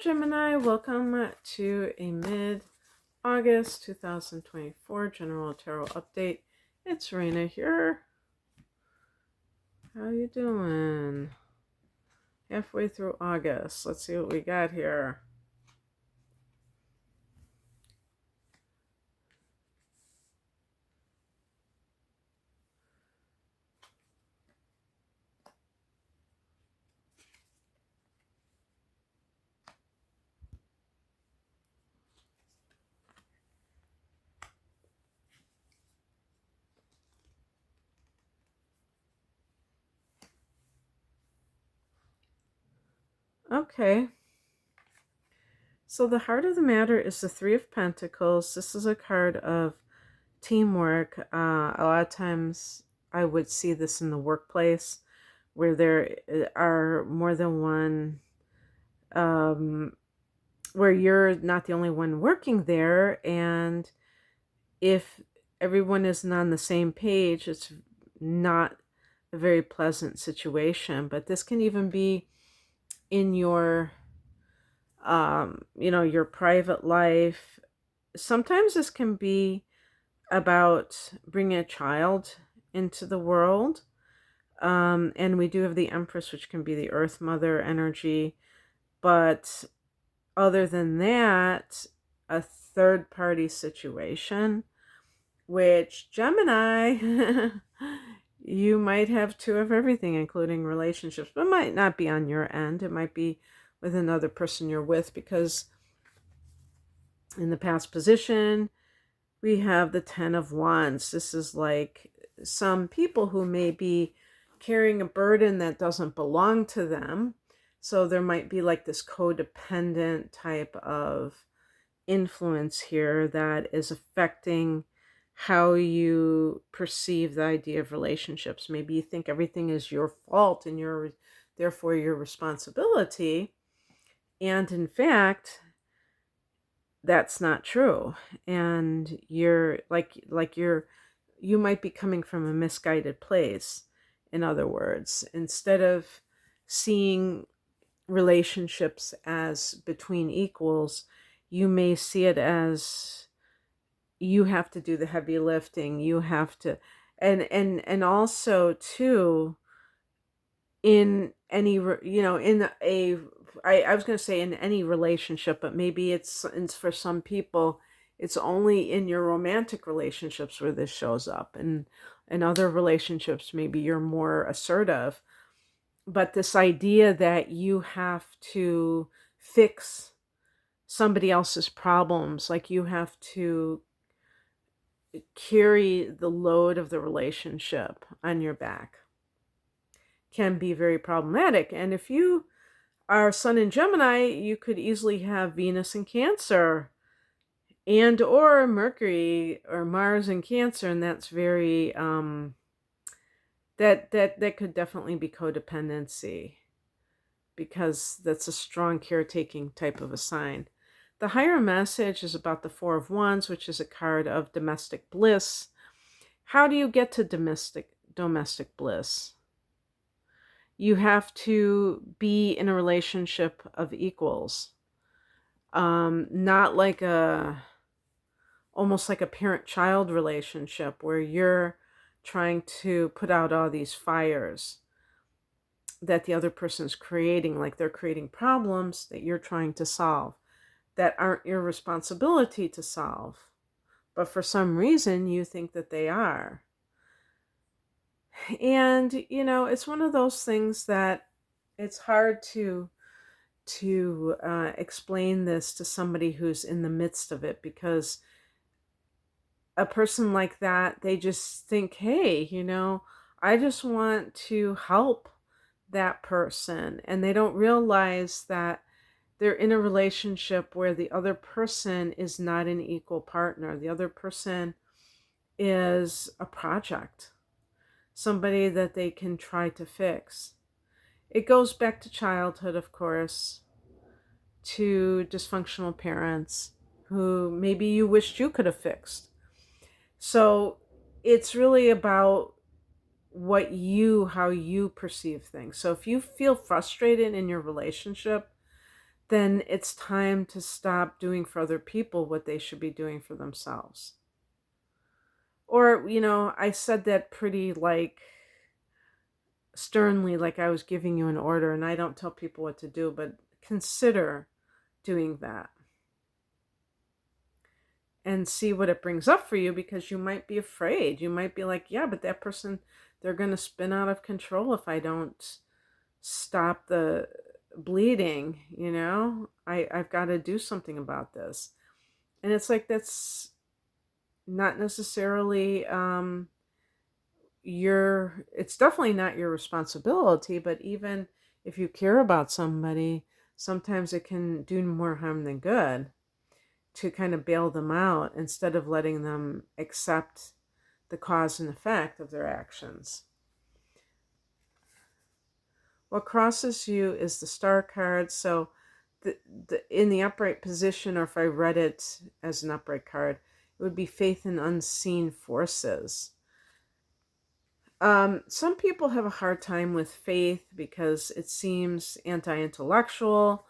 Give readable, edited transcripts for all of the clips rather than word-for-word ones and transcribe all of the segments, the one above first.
Gemini, welcome to a mid-August 2024 General Tarot Update. It's Raina here. How you doing? Halfway through August. Let's see what we got here. Okay. So the heart of the matter is the Three of Pentacles. This is a card of teamwork. A lot of times I would see this in the workplace where there are more than one, where you're not the only one working there. And if everyone isn't on the same page, it's not a very pleasant situation. But this can even be in your your private life. Sometimes this can be about bringing a child into the world. And we do have the Empress, which can be the Earth Mother energy. But other than that, a third party situation, which Gemini, you might have two of everything, including relationships, but it might not be on your end. It might be with another person you're with, because in the past position, we have the Ten of Wands. This is like some people who may be carrying a burden that doesn't belong to them. So there might be like this codependent type of influence here that is affecting how you perceive the idea of relationships. Maybe you think everything is your fault and therefore your responsibility. And in fact, that's not true. And you might be coming from a misguided place. In other words, instead of seeing relationships as between equals, you may see it as you have to do the heavy lifting. You have to, and also too, in any, I was going to say in any relationship, but maybe it's for some people, it's only in your romantic relationships where this shows up. And in other relationships, maybe you're more assertive. But this idea that you have to fix somebody else's problems, like you have to carry the load of the relationship on your back, can be very problematic. And if you are Sun in Gemini, you could easily have Venus in Cancer and or Mercury or Mars in Cancer, and that's very that could definitely be codependency, because that's a strong caretaking type of a sign. The higher message is about the Four of Wands, which is a card of domestic bliss. How do you get to domestic bliss? You have to be in a relationship of equals. Not like almost like a parent-child relationship where you're trying to put out all these fires that the other person's creating, like they're creating problems that you're trying to solve that aren't your responsibility to solve. But for some reason, you think that they are. And, it's one of those things that it's hard to explain this to somebody who's in the midst of it, because a person like that, they just think, hey, I just want to help that person. And they don't realize that they're in a relationship where the other person is not an equal partner. The other person is a project, somebody that they can try to fix. It goes back to childhood, of course, to dysfunctional parents who maybe you wished you could have fixed. So it's really about how you perceive things. So if you feel frustrated in your relationship, then it's time to stop doing for other people what they should be doing for themselves. Or, I said that pretty like sternly, like I was giving you an order, and I don't tell people what to do, but consider doing that and see what it brings up for you, because you might be afraid. You might be like, yeah, but that person, they're going to spin out of control if I don't stop the bleeding, I've got to do something about this. And it's like, that's not necessarily it's definitely not your responsibility, but even if you care about somebody, sometimes it can do more harm than good to kind of bail them out instead of letting them accept the cause and effect of their actions. What crosses you is the star card. So in the upright position, or if I read it as an upright card, it would be faith in unseen forces. Some people have a hard time with faith because it seems anti-intellectual.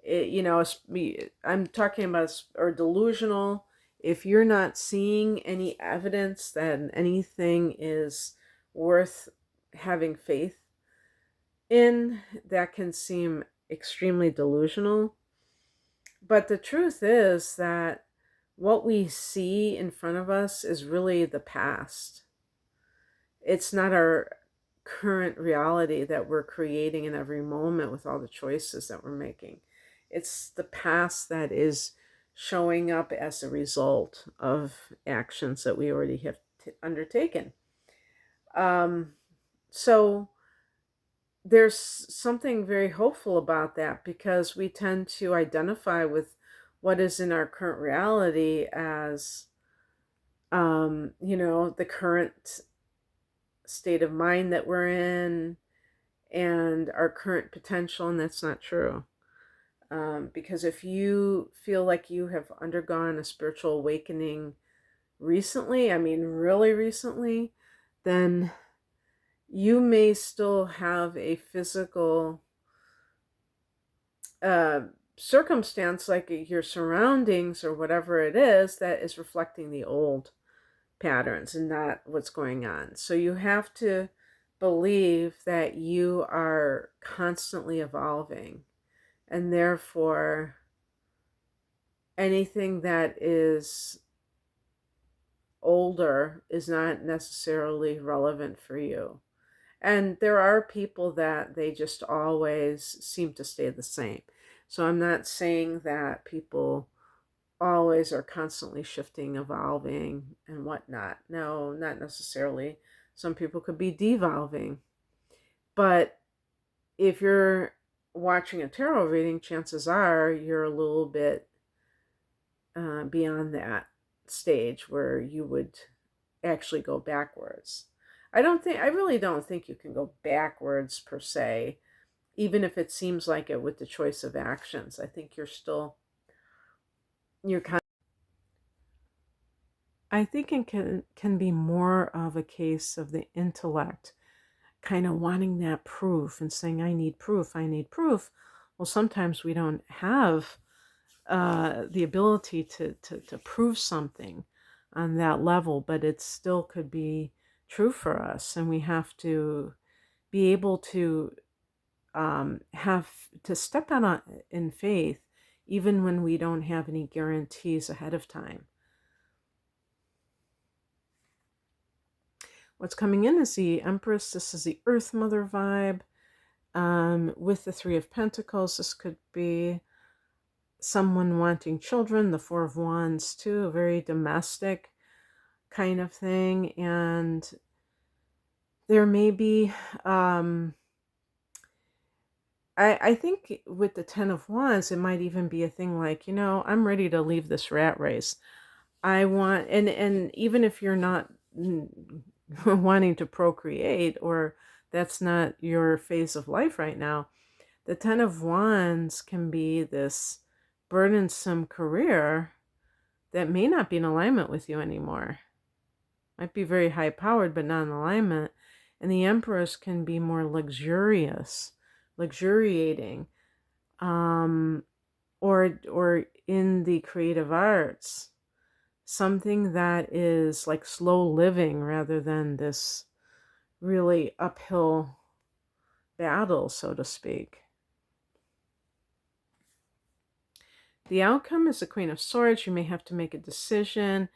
I'm talking about, or delusional. If you're not seeing any evidence that anything is worth having faith in, that can seem extremely delusional. But the truth is that what we see in front of us is really the past. It's not our current reality that we're creating in every moment with all the choices that we're making. It's the past that is showing up as a result of actions that we already have undertaken. So there's something very hopeful about that, because we tend to identify with what is in our current reality as, the current state of mind that we're in and our current potential, and that's not true. Because if you feel like you have undergone a spiritual awakening recently, I mean really recently, then you may still have a physical circumstance, like your surroundings or whatever it is, that is reflecting the old patterns and not what's going on. So you have to believe that you are constantly evolving, and therefore anything that is older is not necessarily relevant for you. And there are people that they just always seem to stay the same. So I'm not saying that people always are constantly shifting, evolving, and whatnot. No, not necessarily. Some people could be devolving. But if you're watching a tarot reading, chances are you're a little bit beyond that stage where you would actually go backwards. I really don't think you can go backwards per se, even if it seems like it with the choice of actions. I think you're kind. I think it can be more of a case of the intellect kind of wanting that proof and saying, I need proof, I need proof. Well, sometimes we don't have the ability to prove something on that level, but it still could be true for us. And we have to be able to have to step out in faith, even when we don't have any guarantees ahead of time. What's coming in is the Empress. This is the Earth Mother vibe. With the Three of Pentacles, this could be someone wanting children. The Four of Wands, too, a very domestic kind of thing. And there may be, I think with the Ten of Wands, it might even be a thing like, I'm ready to leave this rat race. I want, and even if you're not wanting to procreate, or that's not your phase of life right now, the Ten of Wands can be this burdensome career that may not be in alignment with you anymore. Might be very high powered, but not in alignment. And the Empress can be more luxurious, luxuriating. or in the creative arts, something that is like slow living rather than this really uphill battle, so to speak. The outcome is the Queen of Swords. You may have to make a decision,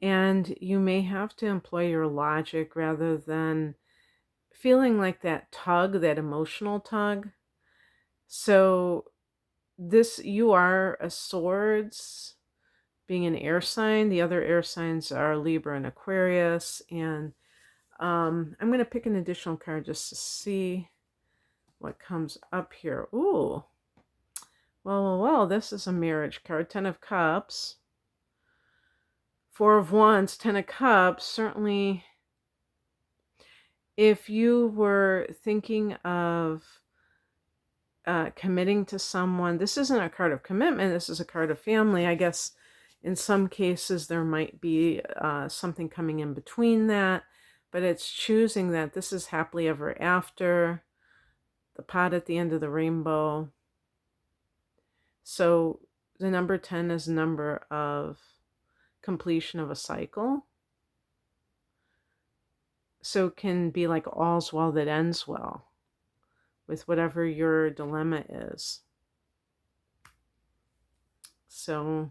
and you may have to employ your logic rather than feeling like that tug, that emotional tug. So you are a swords, being an air sign. The other air signs are Libra and Aquarius. And I'm going to pick an additional card just to see what comes up here. Ooh. Well, this is a marriage card. 10 of Cups. 4 of Wands, 10 of Cups. Certainly, if you were thinking of committing to someone, this isn't a card of commitment. This is a card of family. I guess in some cases there might be something coming in between that, but it's choosing that this is happily ever after, the pot at the end of the rainbow. So the number 10 is a number of completion of a cycle. So it can be like all's well that ends well with whatever your dilemma is. So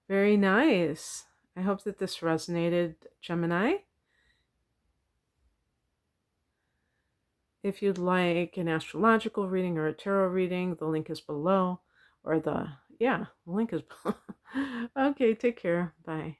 very nice. I hope that this resonated, Gemini. If you'd like an astrological reading or a tarot reading, the link is below. Or the link is below. Okay, take care. Bye.